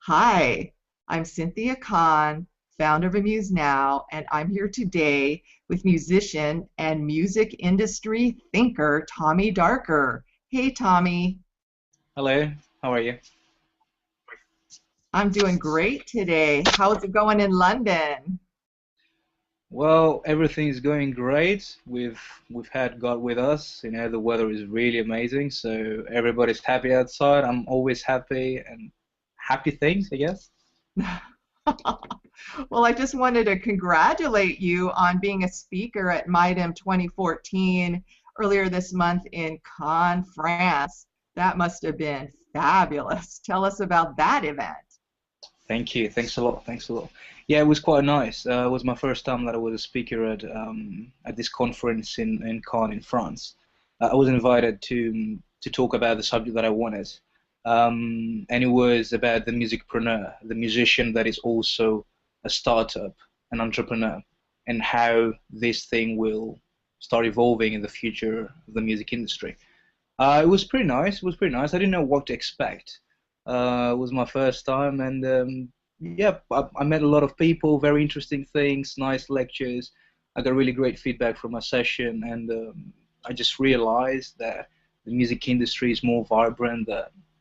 Hi, I'm Cynthia Kahn, founder of Amused Now, and I'm here today with musician and music industry thinker Tommy Darker. Hey, Tommy. Hello, how are you? I'm doing great today. How's it going in London? Well, everything's going great. We've had God with us. The weather is really amazing, so everybody's happy outside. I'm always happy and happy things, I guess. Well, I just wanted to congratulate you on being a speaker at MIDEM 2014 earlier this month in Cannes, France. That must have been fabulous. Tell us about that event. Thank you. Thanks a lot. Thanks a lot. Yeah, it was quite nice. It was my first time that I was a speaker at this conference in Cannes in France. I was invited to talk about the subject that I wanted, and it was about the musicpreneur, the musician that is also a startup, an entrepreneur, and how this thing will start evolving in the future of the music industry. It was pretty nice. It was pretty nice. I didn't know what to expect. It was my first time, and yeah, I met a lot of people, very interesting things, nice lectures. I got really great feedback from my session, and I just realized that the music industry is more vibrant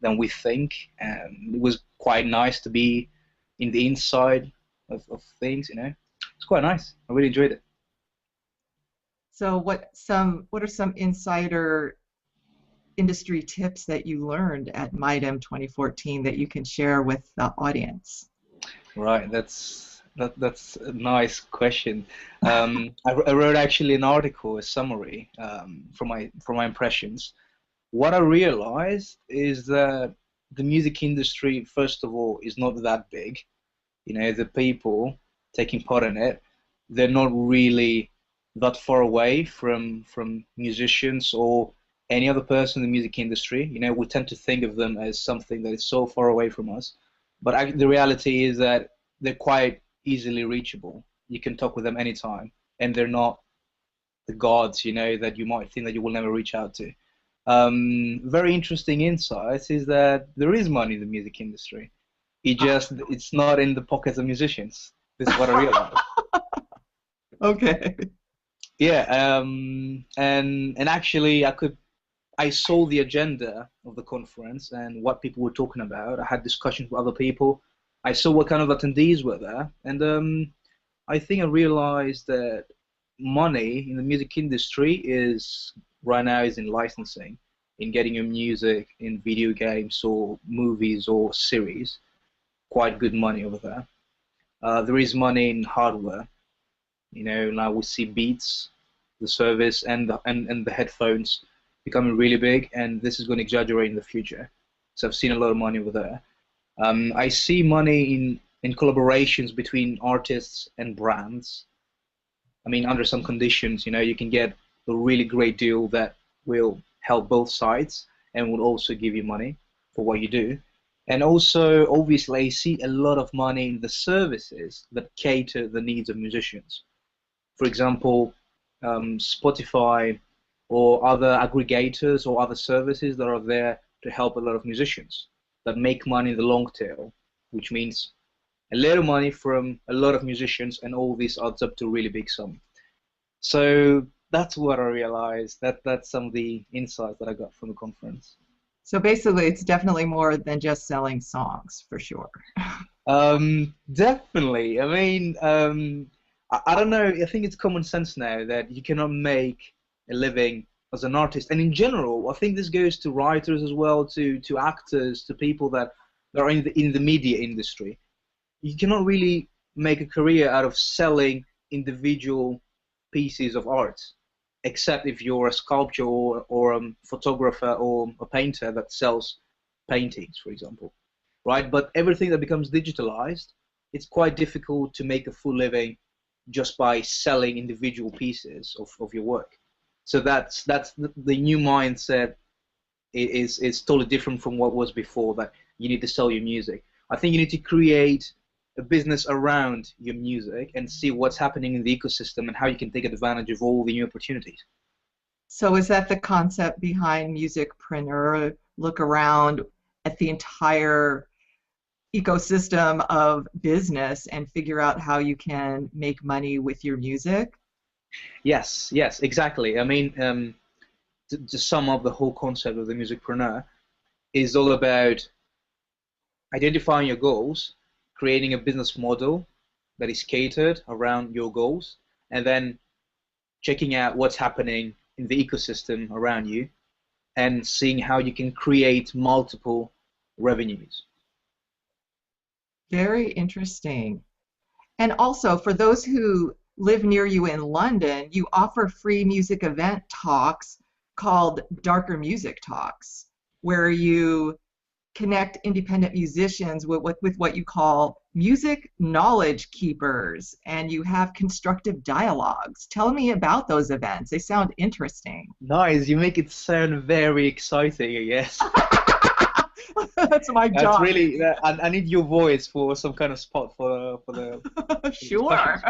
than we think, and it was quite nice to be in the inside of things. It's quite nice. I really enjoyed it. So what are some insider industry tips that you learned at MIDEM 2014 that you can share with the audience? Right, that's a nice question. I wrote actually an article, a summary from my impressions. What I realized is that the music industry, first of all, is not that big. The people taking part in it, they're not really that far away from musicians or any other person in the music industry. We tend to think of them as something that is so far away from us, but the reality is that they're quite easily reachable. You can talk with them anytime, and they're not the gods, that you might think that you will never reach out to. Very interesting insights is that there is money in the music industry. It's not in the pockets of musicians. This is what I realized. Okay. Yeah, and actually I saw the agenda of the conference and what people were talking about. I had discussions with other people. I saw what kind of attendees were there, and I think I realized that money in the music industry is right now is in licensing, in getting your music in video games or movies or series. Quite good money over there. There is money in hardware. Now we see Beats, the service, and the headphones becoming really big, and this is going to exaggerate in the future. So I've seen a lot of money over there. I see money in collaborations between artists and brands. I mean, under some conditions, you can get a really great deal that will help both sides and will also give you money for what you do. And also, obviously, I see a lot of money in the services that cater the needs of musicians. For example, Spotify or other aggregators or other services that are there to help a lot of musicians that make money in the long tail, which means a little money from a lot of musicians, and all this adds up to a really big sum. So that's what I realized. That's some of the insights that I got from the conference. So basically, it's definitely more than just selling songs, for sure. Definitely. I mean, I don't know. I think it's common sense now that you cannot make a living as an artist. And in general, I think this goes to writers as well, to actors, to people that are in the media industry. You cannot really make a career out of selling individual pieces of art, except if you're a sculptor or a photographer or a painter that sells paintings, for example, right? But everything that becomes digitalized, it's quite difficult to make a full living just by selling individual pieces of your work. So that's the new mindset is totally different from what was before, that you need to sell your music. I think you need to create a business around your music and see what's happening in the ecosystem and how you can take advantage of all the new opportunities. So is that the concept behind musicpreneur? Look around at the entire ecosystem of business and figure out how you can make money with your music. Yes, yes, exactly. I mean, to sum up the whole concept of the musicpreneur is all about identifying your goals, creating a business model that is catered around your goals, and then checking out what's happening in the ecosystem around you and seeing how you can create multiple revenues. Very interesting. And also, for those who live near you in London, you offer free music event talks called Darker Music Talks, where you connect independent musicians with what you call music knowledge keepers, and you have constructive dialogues. Tell me about those events. They sound interesting. Nice, you make it sound very exciting, I guess. That's my That's job. really, I need your voice for some kind of spot for the discussions. Sure.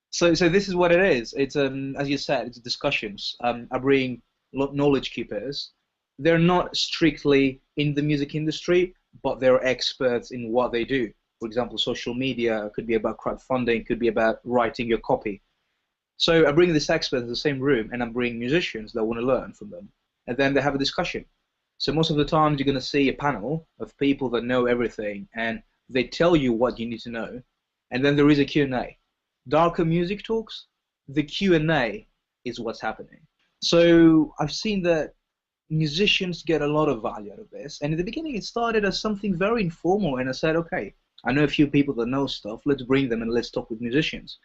So this is what it is. It's as you said, it's discussions. I bring knowledge keepers. They're not strictly in the music industry, but they're experts in what they do. For example, social media could be about crowdfunding, could be about writing your copy. So I bring this expert in the same room, and I bring musicians that want to learn from them, and then they have a discussion. So most of the time, you're going to see a panel of people that know everything, and they tell you what you need to know, and then there is a Q&A. Darker music talks, the Q&A is what's happening. So I've seen that musicians get a lot of value out of this, and in the beginning it started as something very informal, and I said, okay, I know a few people that know stuff, let's bring them and let's talk with musicians.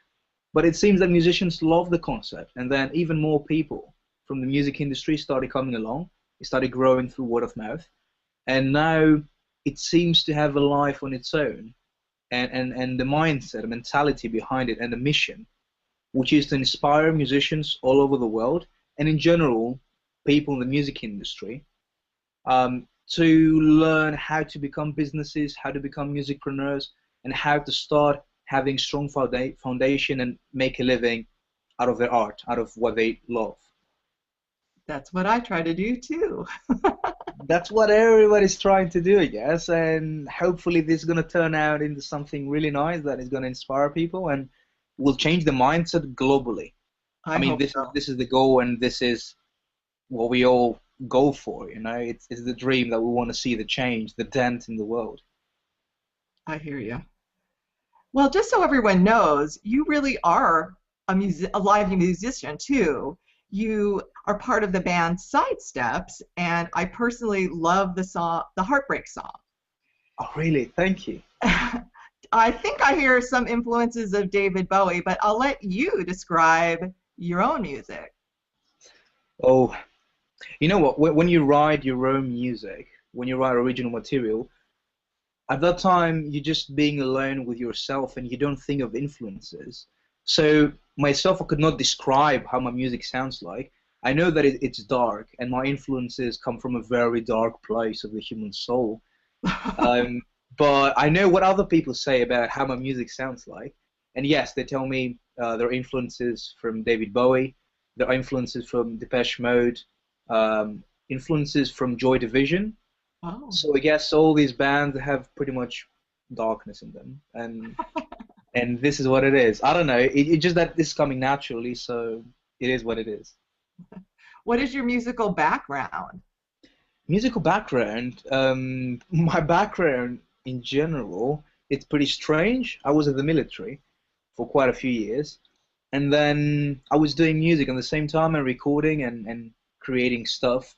But it seems that musicians love the concept, and then even more people from the music industry started coming along. It started growing through word of mouth, and now it seems to have a life on its own, and the mindset, the mentality behind it, and the mission, which is to inspire musicians all over the world, and in general, people in the music industry, to learn how to become businesses, how to become musicpreneurs, and how to start having strong foundation and make a living out of their art, out of what they love. That's what I try to do too. That's what everybody's trying to do, I guess, and hopefully this is going to turn out into something really nice that is going to inspire people and will change the mindset globally. I I mean, hope this is so. this is the goal, and this is what we all go for. You know, it's the dream that we want to see the change, the dent in the world. I hear you. Well, just so everyone knows, you really are a live musician too. You are part of the band Sidesteps, and I personally love the song, the Heartbreak song. Oh, really? Thank you. I think I hear some influences of David Bowie, but I'll let you describe your own music. Oh, you know what? When you write your own music, when you write original material, at that time you're just being alone with yourself and you don't think of influences. So myself, I could not describe how my music sounds like. I know that it's dark, and my influences come from a very dark place of the human soul. Um, but I know what other people say about how my music sounds like. And yes, they tell me there are influences from David Bowie, there are influences from Depeche Mode, influences from Joy Division. Oh, So I guess all these bands have pretty much darkness in them, and this is what it is. I don't know. It's just that this is coming naturally, so it is what it is. what is your musical background? Musical background. My background in general, it's pretty strange. I was in the military for quite a few years, and then I was doing music at the same time and recording and creating stuff.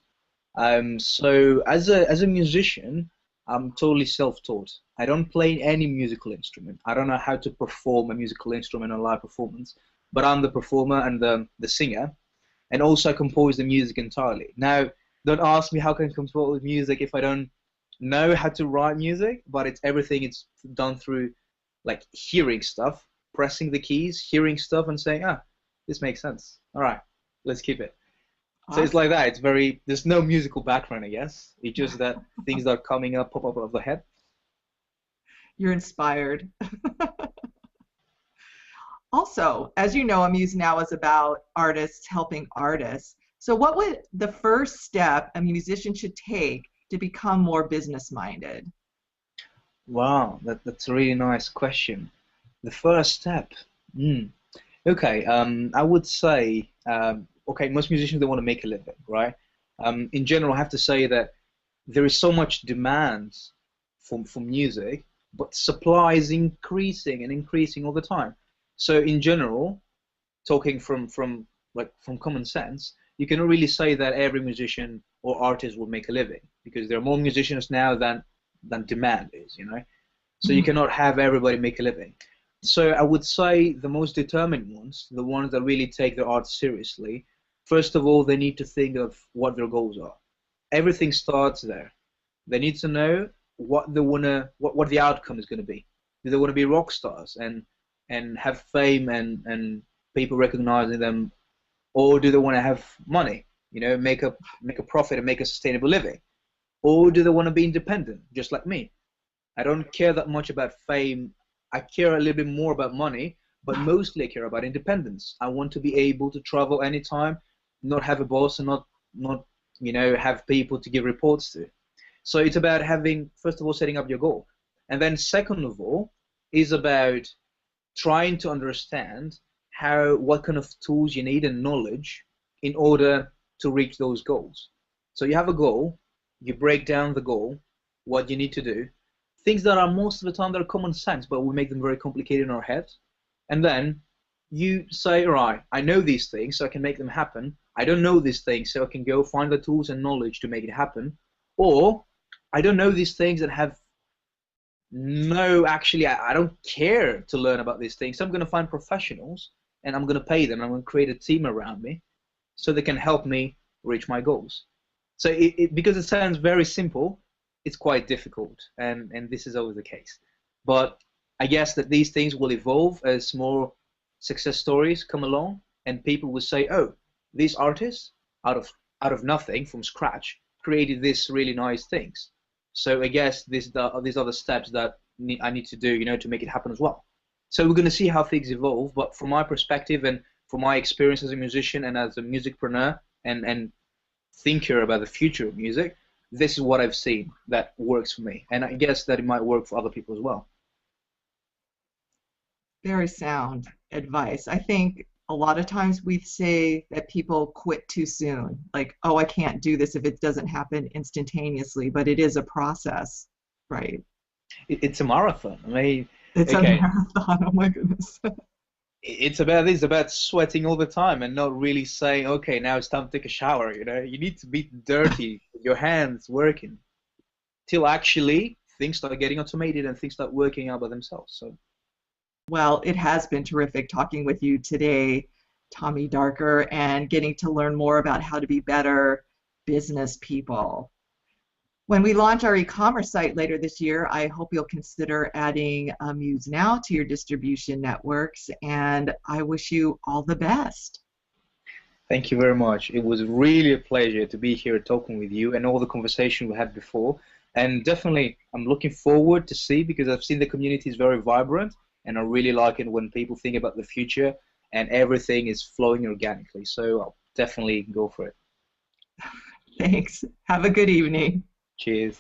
So as a musician, I'm totally self-taught. I don't play any musical instrument. I don't know how to perform a musical instrument on live performance, but I'm the performer and the singer, and also I compose the music entirely. Now, don't ask me how can I compose music if I don't know how to write music, but it's everything. It's done through like hearing stuff, pressing the keys, hearing stuff, and saying, ah, this makes sense. All right, let's keep it. So it's Awesome. like that. It's very. There's no musical background, I guess. It's just that things that are coming up pop up out of the head. You're inspired. Also, as you know, Amused Now is about artists helping artists. So, what would the first step a musician should take to become more business minded? Wow, that's a really nice question. The first step. Hmm. Okay, I would say, okay, most musicians they want to make a living, right? In general, I have to say that there is so much demand for music, but supply is increasing and increasing all the time. So in general, talking from common sense, you cannot really say that every musician or artist will make a living because there are more musicians now than demand is, you know. So you Mhm. cannot have everybody make a living. So I would say the most determined ones, the ones that really take their art seriously, first of all, they need to think of what their goals are. Everything starts there. They need to know what they wanna, what the outcome is going to be. Do they want to be rock stars and have fame and people recognizing them, or do they want to have money, you know, make a profit and make a sustainable living, or do they want to be independent, just like me? I don't care that much about fame. I care a little bit more about money, but mostly I care about independence. I want to be able to travel anytime, not have a boss, and not have people to give reports to. So it's about having first of all setting up your goal, and then second of all is about trying to understand how what kind of tools you need and knowledge in order to reach those goals. So you have a goal, you break down the goal, what you need to do, things that are most of the time that are common sense, but we make them very complicated in our heads. And then you say, all right, I know these things, so I can make them happen. I don't know these things, so I can go find the tools and knowledge to make it happen. Or I don't know these things and have no, actually, I don't care to learn about these things. So I'm going to find professionals and I'm going to pay them. I'm going to create a team around me so they can help me reach my goals. So because it sounds very simple, it's quite difficult, and this is always the case. But I guess that these things will evolve as more success stories come along, and people will say, "Oh, these artists out of out of nothing from scratch created these really nice things." So I guess these are the steps that I need to do, you know, to make it happen as well. So we're going to see how things evolve. But from my perspective and from my experience as a musician and as a musicpreneur and thinker about the future of music, this is what I've seen that works for me, and I guess that it might work for other people as well. Very sound advice. I think a lot of times we say that people quit too soon, like, oh, I can't do this if it doesn't happen instantaneously, but it is a process, right? It's a marathon. I mean, It's a okay, marathon. Oh my goodness. it's about sweating all the time and not really saying, okay, now it's time to take a shower. You know, you need to be dirty, your hands working till actually things start getting automated and things start working out by themselves. So Well, it has been terrific talking with you today, Tommy Darker, and getting to learn more about how to be better business people. When we launch our e-commerce site later this year, I hope you'll consider adding Amused Now to your distribution networks, and I wish you all the best. thank you very much. It was really a pleasure to be here talking with you and all the conversation we had before. And definitely, I'm looking forward to see because I've seen the community is very vibrant, and I really like it when people think about the future and everything is flowing organically. So I'll definitely go for it. Thanks. Have a good evening. Cheers.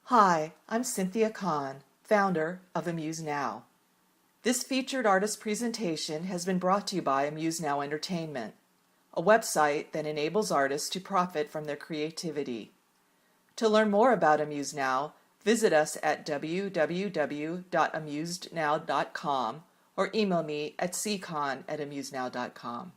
Hi, I'm Cynthia Kahn, founder of Amused Now. This featured artist presentation has been brought to you by Amused Now Entertainment, a website that enables artists to profit from their creativity. To learn more about Amused Now, visit us at www.amusednow.com or email me at ccon@amusednow.com.